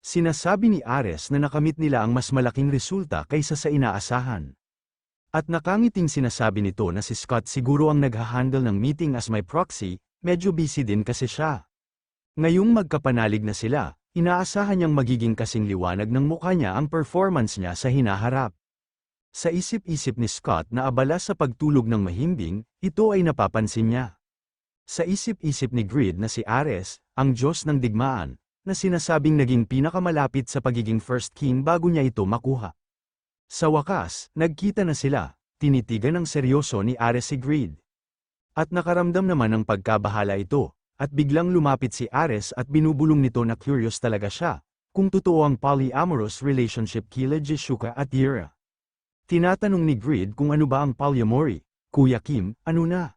Sinasabi ni Ares na nakamit nila ang mas malaking resulta kaysa sa inaasahan. At nakangiting sinasabi nito na si Scott siguro ang naghahandle ng meeting as my proxy, medyo busy din kasi siya. Ngayong magkapanalig na sila, inaasahan niyang magiging kasing liwanag ng mukha niya ang performance niya sa hinaharap. Sa isip-isip ni Scott na abala sa pagtulog ng mahimbing, ito ay napapansin niya. Sa isip-isip ni Grid na si Ares, ang Diyos ng digmaan, na sinasabing naging pinakamalapit sa pagiging first king bago niya ito makuha. Sa wakas, nagkita na sila, tinitigan ng seryoso ni Ares si Grid. At nakaramdam naman ng pagkabahala ito, at biglang lumapit si Ares at binubulong nito na curious talaga siya, kung totoo ang polyamorous relationship kila Jishuka at Yura. Tinatanong ni Grid kung ano ba ang polyamory. Kuya Kim, ano na?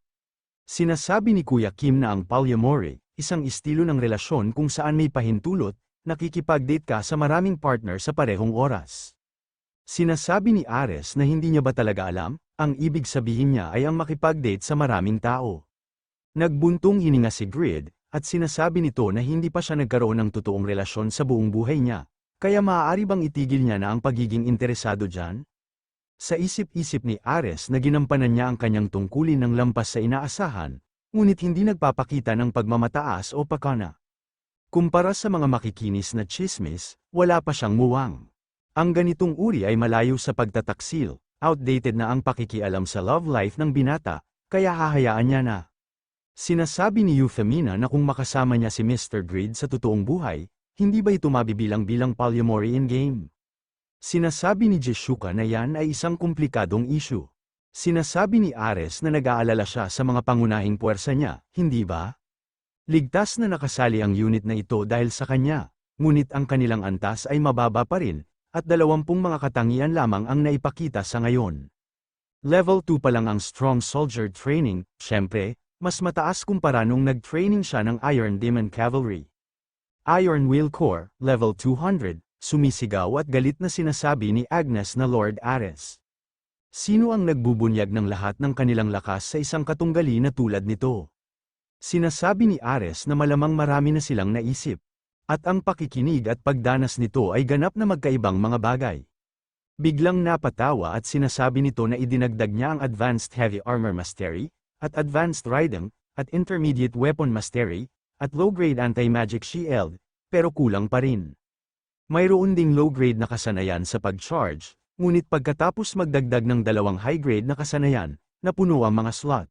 Sinasabi ni Kuya Kim na ang polyamory, isang estilo ng relasyon kung saan may pahintulot, nakikipag-date ka sa maraming partner sa parehong oras. Sinasabi ni Ares na hindi niya ba talaga alam, ang ibig sabihin niya ay ang makipag-date sa maraming tao. Nagbuntong hininga si Grid, at sinasabi nito na hindi pa siya nagkaroon ng totoong relasyon sa buong buhay niya, kaya maaari bang itigil niya na ang pagiging interesado dyan? Sa isip-isip ni Ares na ginampanan niya ang kanyang tungkulin ng lampas sa inaasahan, ngunit hindi nagpapakita ng pagmamataas o pakana. Kumpara sa mga makikinis na tsismis, wala pa siyang muwang. Ang ganitong uri ay malayo sa pagtataksil, outdated na ang pakikialam sa love life ng binata, kaya hahayaan niya na. Sinasabi ni Euphemina na kung makasama niya si Mr. Grid sa totoong buhay, hindi ba ito mabibilang-bilang polyamory in game? Sinasabi ni Jishuka na yan ay isang komplikadong issue. Sinasabi ni Ares na nag-aalala siya sa mga pangunahing puwersa niya, hindi ba? Ligtas na nakasali ang unit na ito dahil sa kanya, ngunit ang kanilang antas ay mababa pa rin, at 20 mga katangian lamang ang naipakita sa ngayon. Level 2 pa lang ang Strong Soldier Training, syempre, mas mataas kumpara nung nag-training siya ng Iron Demon Cavalry. Iron Will Corps, level 200, sumisigaw at galit na sinasabi ni Agnes na Lord Ares. Sino ang nagbubunyag ng lahat ng kanilang lakas sa isang katunggali na tulad nito? Sinasabi ni Ares na malamang marami na silang naisip. At ang pakikinig at pagdanas nito ay ganap na magkaibang mga bagay. Biglang napatawa at sinasabi nito na idinagdag niya ang Advanced Heavy Armor Mastery, at Advanced Riding, at Intermediate Weapon Mastery, at Low-Grade Anti-Magic Shield, pero kulang pa rin. Mayroon ding low-grade na kasanayan sa pag-charge, ngunit pagkatapos magdagdag ng 2 high-grade na kasanayan, napuno ang mga slot.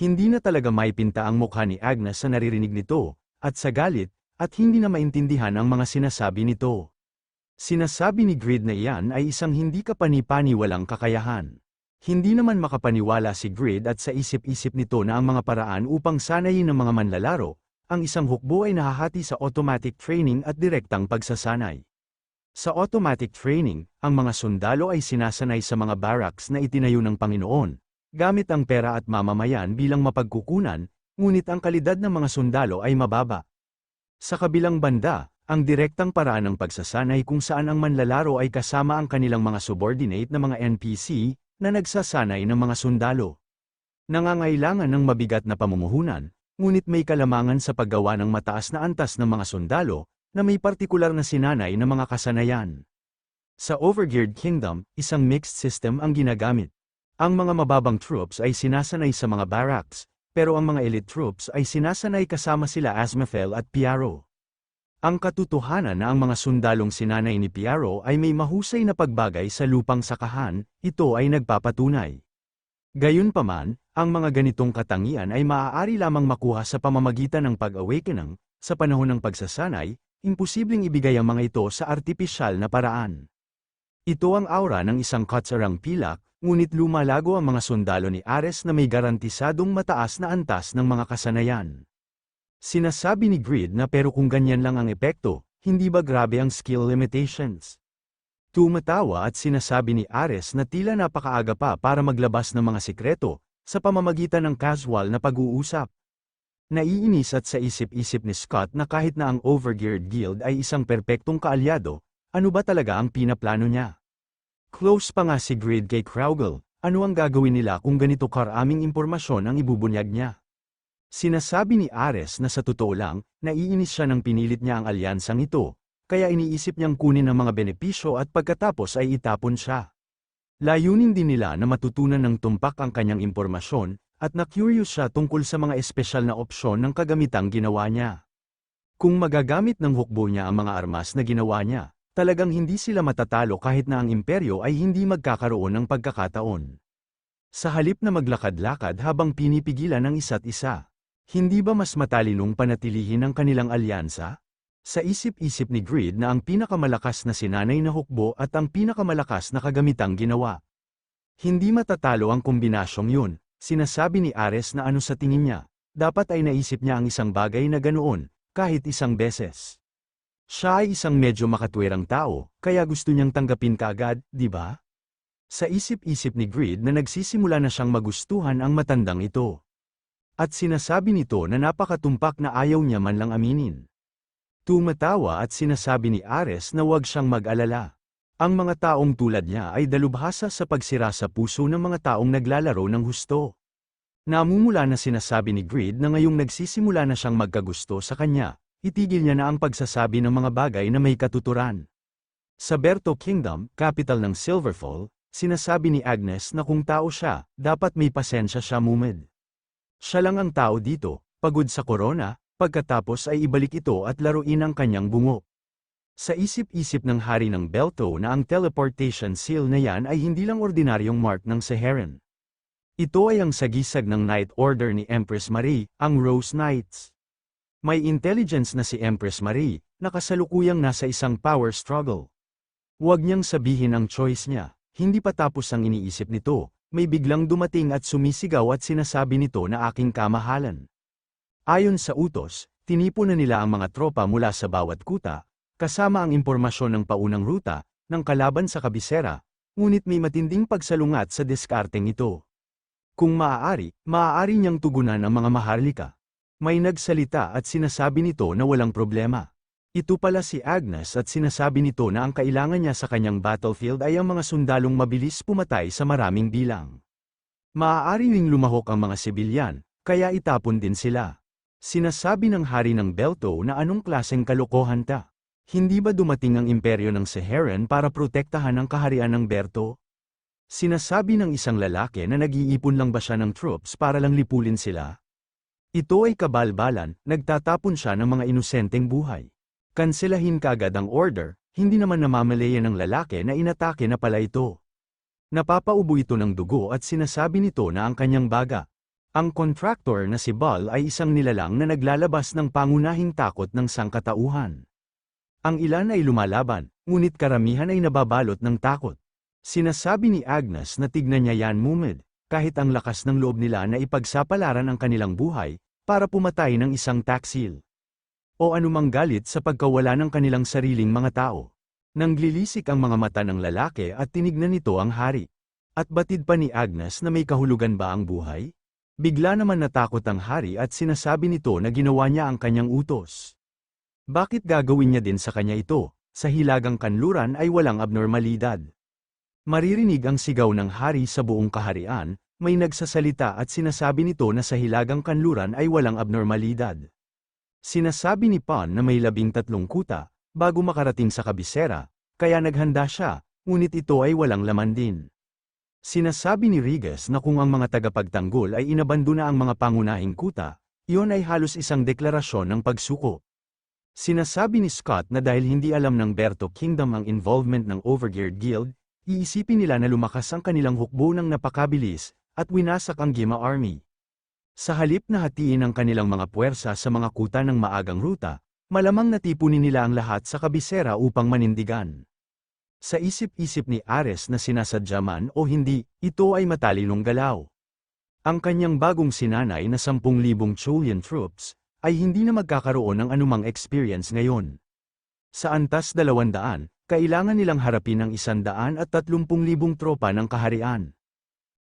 Hindi na talaga maipinta ang mukha ni Agnes sa naririnig nito, at sa galit, at hindi na maintindihan ang mga sinasabi nito. Sinasabi ni Grid na iyan ay isang hindi kapani-paniwalang kakayahan. Hindi naman makapaniwala si Grid at sa isip-isip nito na ang mga paraan upang sanayin ng mga manlalaro, ang isang hukbo ay nahahati sa automatic training at direktang pagsasanay. Sa automatic training, ang mga sundalo ay sinasanay sa mga barracks na itinayo ng Panginoon, gamit ang pera at mamamayan bilang mapagkukunan, ngunit ang kalidad ng mga sundalo ay mababa. Sa kabilang banda, ang direktang paraan ng pagsasanay kung saan ang manlalaro ay kasama ang kanilang mga subordinate na mga NPC, na nagsasanay ng mga sundalo. Nangangailangan ng mabigat na pamumuhunan, ngunit may kalamangan sa paggawa ng mataas na antas ng mga sundalo, na may partikular na sinanay na mga kasanayan. Sa Overgeared Kingdom, isang mixed system ang ginagamit. Ang mga mababang troops ay sinasanay sa mga barracks, pero ang mga elite troops ay sinasanay kasama sila Asmaphel at Piaro. Ang katotohanan na ang mga sundalong sinanay ni Piaro ay may mahusay na pagbagay sa lupang sakahan, ito ay nagpapatunay. Gayunpaman, ang mga ganitong katangian ay maaari lamang makuha sa pamamagitan ng pag-awakening, sa panahon ng pagsasanay, imposibleng ibigay ang mga ito sa artipisyal na paraan. Ito ang aura ng isang katsarang pilak, ngunit lumalago ang mga sundalo ni Ares na may garantisadong mataas na antas ng mga kasanayan. Sinasabi ni Grid na pero kung ganyan lang ang epekto, hindi ba grabe ang skill limitations? Tumatawa at sinasabi ni Ares na tila napakaaga pa para maglabas ng mga sikreto, sa pamamagitan ng casual na pag-uusap. Naiinis at sa isip-isip ni Scott na kahit na ang Overgeared Guild ay isang perpektong kaalyado, ano ba talaga ang pinaplano niya? Close pa nga si Grid kay Kraugle, ano ang gagawin nila kung ganito karaming impormasyon ang ibubunyag niya? Sinasabi ni Ares na sa totoo lang, naiinis siya nang pinilit niya ang alyansang ito, kaya iniisip niyang kunin ang mga benepisyo at pagkatapos ay itapon siya. Layunin din nila na matutunan ng tumpak ang kanyang impormasyon, at na-curious siya tungkol sa mga espesyal na opsyon ng kagamitang ginawa niya. Kung magagamit ng hukbo niya ang mga armas na ginawa niya, talagang hindi sila matatalo kahit na ang imperyo ay hindi magkakaroon ng pagkakataon. Sa halip na maglakad-lakad habang pinipigilan ang isa't isa, hindi ba mas matalinong panatilihin ang kanilang alyansa? Sa isip-isip ni Greed na ang pinakamalakas na sinanay na hukbo at ang pinakamalakas na kagamitang ginawa. Hindi matatalo ang kombinasyong yun, sinasabi ni Ares na ano sa tingin niya, dapat ay naisip niya ang isang bagay na ganoon, kahit isang beses. Siya ay isang medyo makatwirang tao, kaya gusto niyang tanggapin kaagad, di ba? Sa isip-isip ni Greed na nagsisimula na siyang magustuhan ang matandang ito. At sinasabi nito na napakatumpak na ayaw niya man lang aminin. Tumatawa at sinasabi ni Ares na huwag siyang mag-alala. Ang mga taong tulad niya ay dalubhasa sa pagsira sa puso ng mga taong naglalaro ng husto. Namumula na sinasabi ni Greed na ngayong nagsisimula na siyang magkagusto sa kanya, itigil niya na ang pagsasabi ng mga bagay na may katuturan. Sa Berto Kingdom, capital ng Silverfall, sinasabi ni Agnes na kung tao siya, dapat may pasensya siya mumid. Siya lang ang tao dito, pagod sa corona, pagkatapos ay ibalik ito at laruin ang kanyang bungo. Sa isip-isip ng hari ng Belto na ang teleportation seal na yan ay hindi lang ordinaryong mark ng Seheran. Ito ay ang sagisag ng Night Order ni Empress Marie, ang Rose Knights. May intelligence na si Empress Marie, na kasalukuyang nasa isang power struggle. Huwag niyang sabihin ang choice niya, hindi pa tapos ang iniisip nito, may biglang dumating at sumisigaw at sinasabi nito na aking kamahalan. Ayon sa utos, tinipon na nila ang mga tropa mula sa bawat kuta, kasama ang impormasyon ng paunang ruta, ng kalaban sa kabisera, ngunit may matinding pagsalungat sa diskarteng ito. Kung maaari niyang tugunan ang mga maharlika. May nagsalita at sinasabi nito na walang problema. Ito pala si Agnes at sinasabi nito na ang kailangan niya sa kanyang battlefield ay ang mga sundalong mabilis pumatay sa maraming bilang. Maaari ring lumahok ang mga sibilyan, kaya itapon din sila. Sinasabi ng hari ng Belto na anong klaseng kalokohan ta. Hindi ba dumating ang imperyo ng Seheran para protektahan ang kaharian ng Berto? Sinasabi ng isang lalaki na nag-iipon lang ba siya ng troops para lang lipulin sila? Ito ay kabalbalan, nagtatapon siya ng mga inosenteng buhay. Kanselahin kagad ang order, hindi naman namamalaya ng lalaki na inatake na pala ito. Napapaubo ito ng dugo at sinasabi nito na ang kanyang baga. Ang contractor na si Bal ay isang nilalang na naglalabas ng pangunahing takot ng sangkatauhan. Ang ilan ay lumalaban, ngunit karamihan ay nababalot ng takot. Sinasabi ni Agnes na tignan niya yan mumid, kahit ang lakas ng loob nila na ipagsapalaran ang kanilang buhay, para pumatay ng isang taksil. O anumang galit sa pagkawala ng kanilang sariling mga tao. Nanglilisik ang mga mata ng lalaki at tinignan nito ang hari. At batid pa ni Agnes na may kahulugan ba ang buhay? Bigla naman natakot ang hari at sinasabi nito na ginawa niya ang kanyang utos. Bakit gagawin niya din sa kanya ito? Sa hilagang kanluran ay walang abnormalidad. Maririnig ang sigaw ng hari sa buong kaharian, may nagsasalita at sinasabi nito na sa hilagang kanluran ay walang abnormalidad. Sinasabi ni Pan na may 13 kuta, bago makarating sa kabisera, kaya naghanda siya, ngunit ito ay walang laman din. Sinasabi ni Rigas na kung ang mga tagapagtanggol ay inabandona ang mga pangunahing kuta, iyon ay halos isang deklarasyon ng pagsuko. Sinasabi ni Scott na dahil hindi alam ng Berto Kingdom ang involvement ng Overgeared Guild, iisipin nila na lumakas ang kanilang hukbo ng napakabilis, at winasak ang Gima Army. Sa halip na hatiin ang kanilang mga puwersa sa mga kuta ng maagang ruta, malamang natipunin nila ang lahat sa kabisera upang manindigan. Sa isip-isip ni Ares na sinasadya man o hindi, ito ay matalinong galaw. Ang kanyang bagong sinanay na 10,000 Cholian troops, ay hindi na magkakaroon ng anumang experience ngayon. Sa antas 200, kailangan nilang harapin ang 130,000 tropa ng kaharian.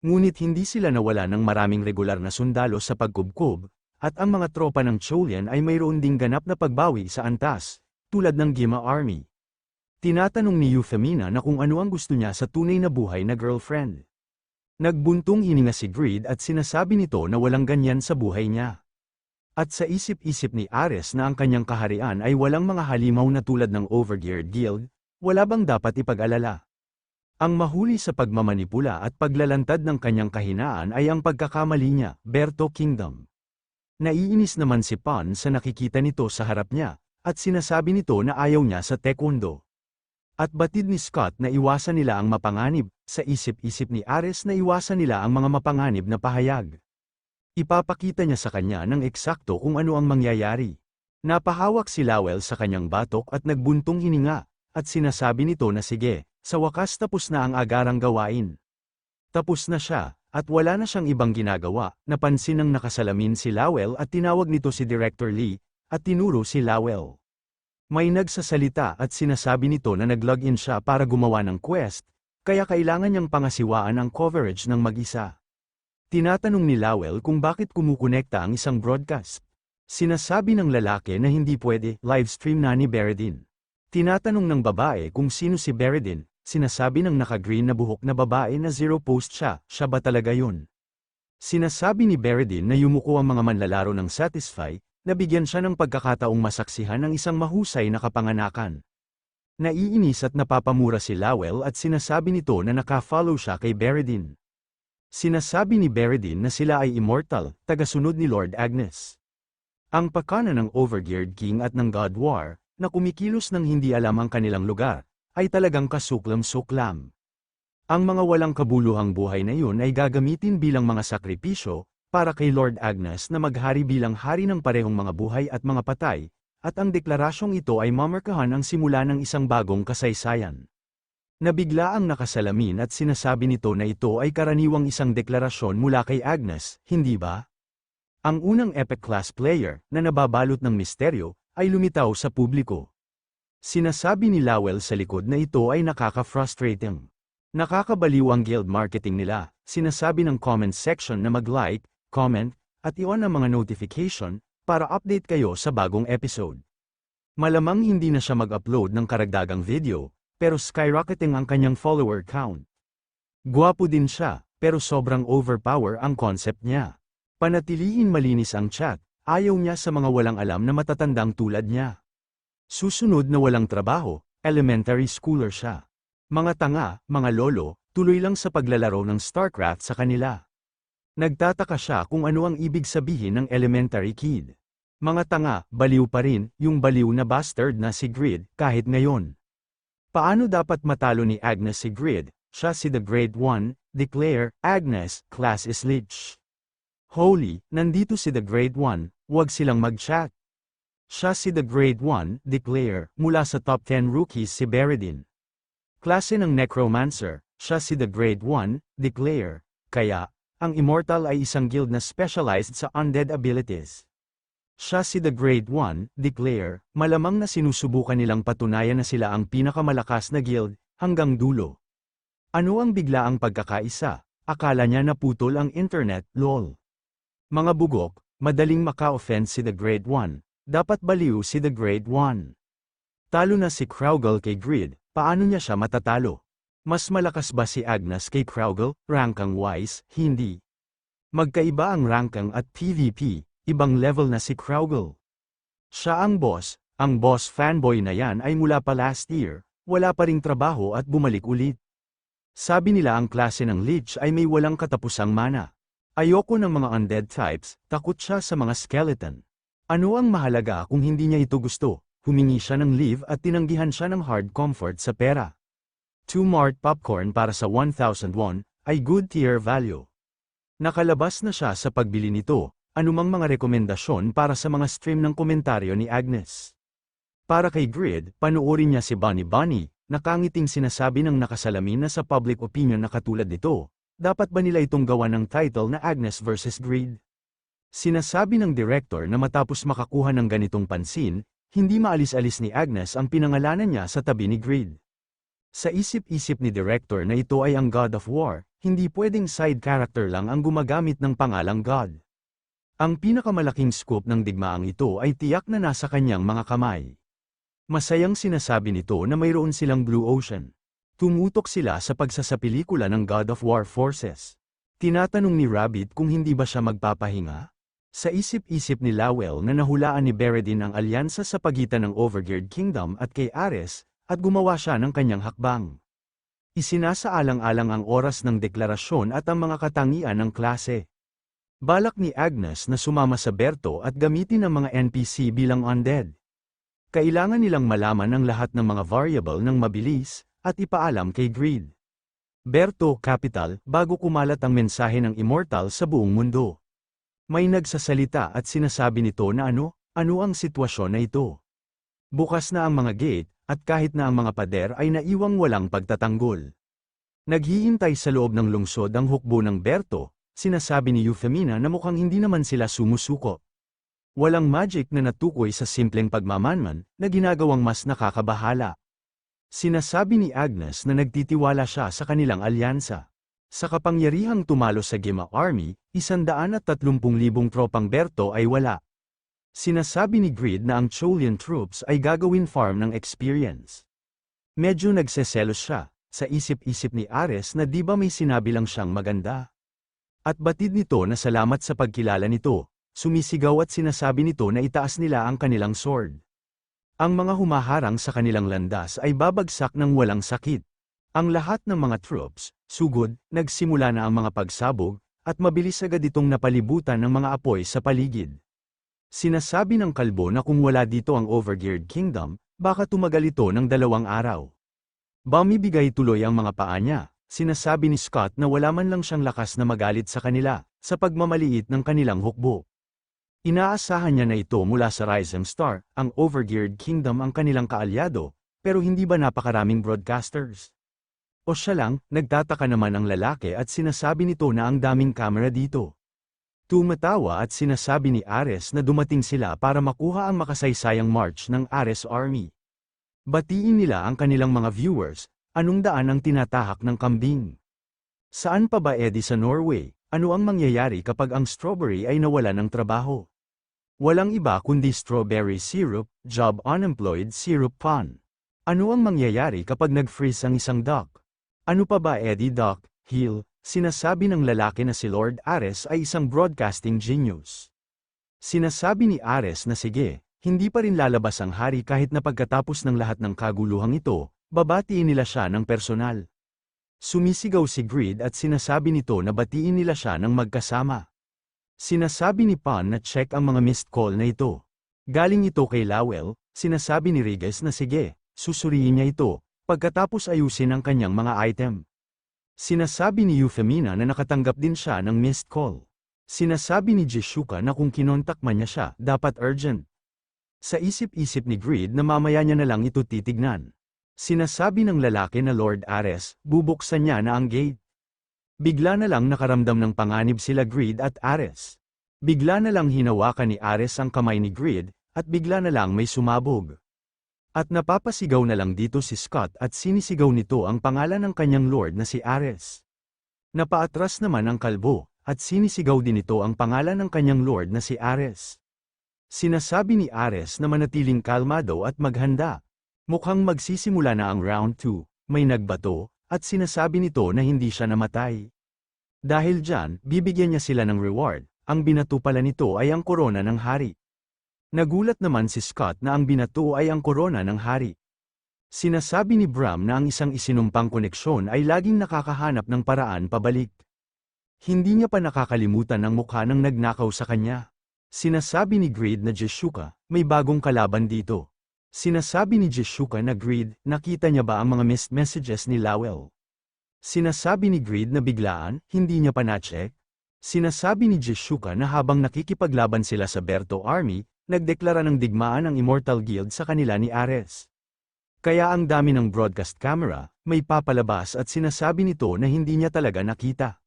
Ngunit hindi sila nawala ng maraming regular na sundalo sa pagkubkob, at ang mga tropa ng Cholian ay mayroon ding ganap na pagbawi sa antas, tulad ng Gima Army. Tinatanong ni Euphemina na kung ano ang gusto niya sa tunay na buhay na girlfriend. Nagbuntong hininga si Greed at sinasabi nito na walang ganyan sa buhay niya. At sa isip-isip ni Ares na ang kanyang kaharian ay walang mga halimaw na tulad ng Overgeared Guild, wala bang dapat ipag-alala? Ang mahuli sa pagmamanipula at paglalantad ng kanyang kahinaan ay ang pagkakamali niya, Berto Kingdom. Naiinis naman si Pan sa nakikita nito sa harap niya, at sinasabi nito na ayaw niya sa taekwondo. At batid ni Scott na iwasan nila ang mapanganib, sa isip-isip ni Ares na iwasan nila ang mga mapanganib na pahayag. Ipapakita niya sa kanya ng eksakto kung ano ang mangyayari. Napahawak si Lowell sa kanyang batok at nagbuntong hininga, at sinasabi nito na sige, sa wakas tapos na ang agarang gawain. Tapos na siya, at wala na siyang ibang ginagawa. Napansin ng nakasalamin si Lowell at tinawag nito si Director Lee, at tinuro si Lowell. May nagsasalita at sinasabi nito na nag-login siya para gumawa ng quest, kaya kailangan niyang pangasiwaan ang coverage ng mag-isa. Tinatanong ni Lowell kung bakit kumukonekta ang isang broadcast. Sinasabi ng lalaki na hindi pwede, livestream na ni Beredin. Tinatanong ng babae kung sino si Beredin, sinasabi ng naka-green na buhok na babae na zero post siya ba talaga yun? Sinasabi ni Beredin na yumuko ang mga manlalaro ng Satisfy, nabigyan siya ng pagkakataong masaksihan ng isang mahusay na kapanganakan. Naiinis at napapamura si Lowell at sinasabi nito na naka-follow siya kay Beredin. Sinasabi ni Beredin na sila ay immortal, tagasunod ni Lord Agnes. Ang pakana ng Overgeared King at ng God War, na kumikilos ng hindi alam ang kanilang lugar, ay talagang kasuklam-suklam. Ang mga walang kabuluhang buhay na yun ay gagamitin bilang mga sakripisyo, para kay Lord Agnes na maghari bilang hari ng parehong mga buhay at mga patay, at ang deklarasyong ito ay mamarkahan ang simula ng isang bagong kasaysayan. Nabigla ang nakasalamin at sinasabi nito na ito ay karaniwang isang deklarasyon mula kay Agnes, hindi ba? Ang unang epic class player, na nababalot ng misteryo, ay lumitaw sa publiko. Sinasabi ni Lowell sa likod na ito ay nakaka-frustrating. Nakakabaliw ang guild marketing nila, sinasabi ng comment section na mag-like, comment, at i-on ang mga notification, para update kayo sa bagong episode. Malamang hindi na siya mag-upload ng karagdagang video, pero skyrocketing ang kanyang follower count. Gwapo din siya, pero sobrang overpower ang concept niya. Panatilihin malinis ang chat, ayaw niya sa mga walang alam na matatandang tulad niya. Susunod na walang trabaho, elementary schooler siya. Mga tanga, mga lolo, tuloy lang sa paglalaro ng StarCraft sa kanila. Nagtataka siya kung ano ang ibig sabihin ng elementary kid. Mga tanga, baliw pa rin, yung baliw na bastard na si Grid, kahit ngayon. Paano dapat matalo ni Agnes si Grid? Siya si the Grade 1, declare, Agnes, class is lich. Holy, nandito si the Grade 1, wag silang mag-chat. Siya si the Grade 1, declare, mula sa top 10 rookies si Beredin. Klase ng Necromancer, siya si the Grade 1, declare, kaya, ang Immortal ay isang guild na specialized sa undead abilities. Siya si the Grade 1, declare, malamang na sinusubukan nilang patunayan na sila ang pinakamalakas na guild, hanggang dulo. Ano ang biglaang pagkakaisa? Akala niya naputol ang internet, lol. Mga bugok, madaling maka-offend si the Grade 1, dapat baliw si the Grade 1. Talo na si Kraugle kay Grid, paano niya siya matatalo? Mas malakas ba si Agnes kay Kraugle, rankang-wise, hindi. Magkaiba ang rankang at PvP, ibang level na si Kraugle. Siya ang boss fanboy na yan ay mula pa last year, wala pa ring trabaho at bumalik ulit. Sabi nila ang klase ng Lich ay may walang katapusang mana. Ayoko ng mga undead types, takot siya sa mga skeleton. Ano ang mahalaga kung hindi niya ito gusto? Humingi siya ng leave at tinanggihan siya ng hard comfort sa pera. 2 Mart popcorn para sa 1,000 won, ay good tier value. Nakalabas na siya sa pagbili nito, anumang mga rekomendasyon para sa mga stream ng komentaryo ni Agnes. Para kay Grid, panoorin niya si Bunny Bunny, nakangiting sinasabi ng nakasalamin na sa public opinion na katulad nito, dapat ba nila itong gawa ng title na Agnes vs Grid? Sinasabi ng director na matapos makakuha ng ganitong pansin, hindi maalis-alis ni Agnes ang pinangalanan niya sa tabi ni Grid. Sa isip-isip ni director na ito ay ang God of War, hindi pwedeng side character lang ang gumagamit ng pangalang God. Ang pinakamalaking scoop ng digmaang ito ay tiyak na nasa kanyang mga kamay. Masayang sinasabi nito na mayroon silang Blue Ocean. Tumutok sila sa pagsasapelikula ng God of War forces. Tinatanong ni Rabbit kung hindi ba siya magpapahinga? Sa isip-isip ni Lowell na nahulaan ni Beredin ang alyansa sa pagitan ng Overgeared Kingdom at kay Ares, at gumawa siya ng kanyang hakbang. Isinasaalang-alang ang oras ng deklarasyon at ang mga katangian ng klase. Balak ni Agnes na sumama sa Berto at gamitin ang mga NPC bilang undead. Kailangan nilang malaman ang lahat ng mga variable ng mabilis, at ipaalam kay Greed. Berto Capital, bago kumalat ang mensahe ng Immortal sa buong mundo. May nagsasalita at sinasabi nito na ano ang sitwasyon na ito. Bukas na ang mga gate, at kahit na ang mga pader ay naiwang walang pagtatanggol. Naghihintay sa loob ng lungsod ang hukbo ng Berto, sinasabi ni Euphemina na mukhang hindi naman sila sumusuko. Walang magic na natukoy sa simpleng pagmamanman, na ginagawang mas nakakabahala. Sinasabi ni Agnes na nagtitiwala siya sa kanilang alyansa. Sa kapangyarihang tumalo sa Gema Army, 130,000 tropang Berto ay wala. Sinasabi ni Greed na ang Cholian troops ay gagawin farm ng experience. Medyo nagseselos siya, sa isip-isip ni Ares na di ba may sinabi lang siyang maganda. At batid nito na salamat sa pagkilala nito, sumisigaw at sinasabi nito na itaas nila ang kanilang sword. Ang mga humaharang sa kanilang landas ay babagsak ng walang sakit. Ang lahat ng mga troops, sugod, nagsimula na ang mga pagsabog, at mabilis agad itong napalibutan ng mga apoy sa paligid. Sinasabi ng kalbo na kung wala dito ang Overgeared Kingdom, baka tumagal ito ng 2 araw. Bumibigay tuloy ang mga paa niya, sinasabi ni Scott na wala man lang siyang lakas na magalit sa kanila, sa pagmamaliit ng kanilang hukbo. Inaasahan niya na ito mula sa Rhizome Star, ang Overgeared Kingdom ang kanilang kaalyado, pero hindi ba napakaraming broadcasters? O siya lang, nagtataka naman ang lalaki at sinasabi nito na ang daming kamera dito. Tumatawa at sinasabi ni Ares na dumating sila para makuha ang makasaysayang march ng Ares Army. Batiin nila ang kanilang mga viewers, anong daan ang tinatahak ng kambing? Saan pa ba edi sa Norway? Ano ang mangyayari kapag ang strawberry ay nawala ng trabaho? Walang iba kundi strawberry syrup, job unemployed syrup pun. Ano ang mangyayari kapag nag-freeze ang isang duck? Ano pa ba edi Doc Hill? Sinasabi ng lalaki na si Lord Ares ay isang broadcasting genius. Sinasabi ni Ares na sige, hindi pa rin lalabas ang hari kahit na pagkatapos ng lahat ng kaguluhang ito, babatiin nila siya ng personal. Sumisigaw si Greed at sinasabi nito na batiin nila siya ng magkasama. Sinasabi ni Pan na check ang mga missed call na ito. Galing ito kay Lowell, sinasabi ni Regis na sige, susuriin niya ito, pagkatapos ayusin ang kanyang mga item. Sinasabi ni Euphemina na nakatanggap din siya ng missed call. Sinasabi ni Jishuka na kung kinontak man niya siya, dapat urgent. Sa isip-isip ni Greed na mamaya niya na lang ito titignan. Sinasabi ng lalaki na Lord Ares, bubuksan niya na ang gate. Bigla na lang nakaramdam ng panganib sila Greed at Ares. Bigla na lang hinawakan ni Ares ang kamay ni Greed, at bigla na lang may sumabog. At napapasigaw na lang dito si Scott at sinisigaw nito ang pangalan ng kanyang lord na si Ares. Napaatras naman ang kalbo, at sinisigaw din ito ang pangalan ng kanyang lord na si Ares. Sinasabi ni Ares na manatiling kalmado at maghanda. Mukhang magsisimula na ang round 2, may nagbato, at sinasabi nito na hindi siya namatay. Dahil dyan, bibigyan niya sila ng reward, ang binato pala nito ay ang korona ng hari. Nagulat naman si Scott na ang binato ay ang korona ng hari. Sinasabi ni Bram na ang isang isinumpang koneksyon ay laging nakakahanap ng paraan pabalik. Hindi niya pa nakakalimutan ang mukha ng nagnakaw sa kanya. Sinasabi ni Greed na Jishuka, may bagong kalaban dito. Sinasabi ni Jishuka na Greed, nakita niya ba ang mga missed messages ni Lowell? Sinasabi ni Greed na biglaan, hindi niya pa na-check. Sinasabi ni Jishuka na habang nakikipaglaban sila sa Berto Army, nagdeklara ng digmaan ang Immortal Guild sa kanila ni Ares. Kaya ang dami ng broadcast camera, may papalabas at sinasabi nito na hindi niya talaga nakita.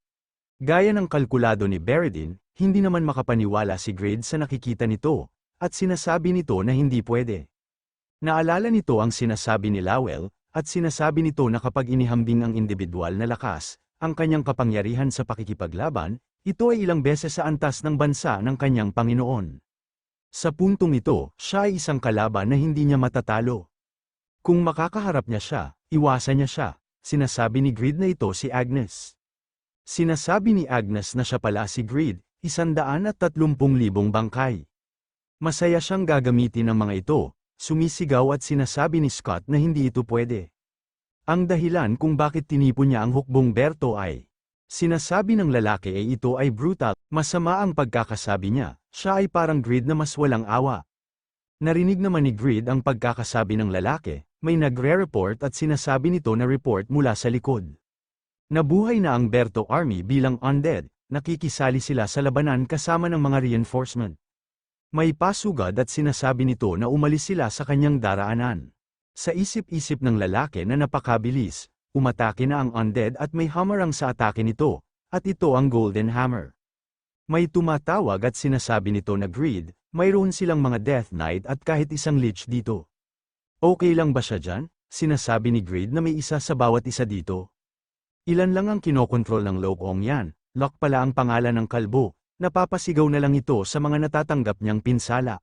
Gaya ng kalkulado ni Beredin, hindi naman makapaniwala si Greed sa nakikita nito, at sinasabi nito na hindi pwede. Naalala nito ang sinasabi ni Lowell, at sinasabi nito na kapag inihambing ang individual na lakas, ang kanyang kapangyarihan sa pakikipaglaban, ito ay ilang beses sa antas ng bansa ng kanyang Panginoon. Sa puntong ito, siya ay isang kalaban na hindi niya matatalo. Kung makakaharap niya siya, iwasan niya siya, sinasabi ni Greed na ito si Agnes. Sinasabi ni Agnes na siya pala si Greed, 130,000 bangkay. Masaya siyang gagamitin ang mga ito, sumisigaw at sinasabi ni Scott na hindi ito pwede. Ang dahilan kung bakit tinipon niya ang hukbong Berto ay, sinasabi ng lalaki ay ito ay brutal, masama ang pagkakasabi niya, siya ay parang Grid na mas walang awa. Narinig naman ni Grid ang pagkakasabi ng lalaki, may nagre-report at sinasabi nito na report mula sa likod. Nabuhay na ang Berto Army bilang undead, nakikisali sila sa labanan kasama ng mga reinforcement. May pasugad at sinasabi nito na umalis sila sa kanyang daraanan. Sa isip-isip ng lalaki na napakabilis, umatake na ang undead at may hammerang sa atake nito, at ito ang Golden Hammer. May tumatawag at sinasabi nito na Grid, mayroon silang mga Death Knight at kahit isang Lich dito. Okay lang ba siya dyan? Sinasabi ni Grid na may isa sa bawat isa dito. Ilan lang ang kinokontrol ng Lokong yan, Locke pala ang pangalan ng kalbo, napapasigaw na lang ito sa mga natatanggap niyang pinsala.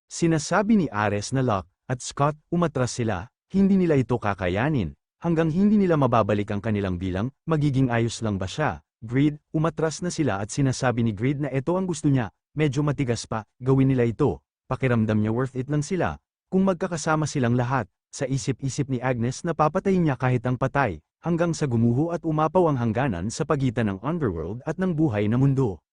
Sinasabi ni Ares na Locke at Scott, umatras sila, hindi nila ito kakayanin, hanggang hindi nila mababalik ang kanilang bilang, magiging ayos lang ba siya? Grid, umatras na sila at sinasabi ni Grid na ito ang gusto niya, medyo matigas pa, gawin nila ito, pakiramdam niya worth it lang sila, kung magkakasama silang lahat, sa isip-isip ni Agnes na papatayin niya kahit ang patay, hanggang sa gumuho at umapaw ang hangganan sa pagitan ng underworld at ng buhay na mundo.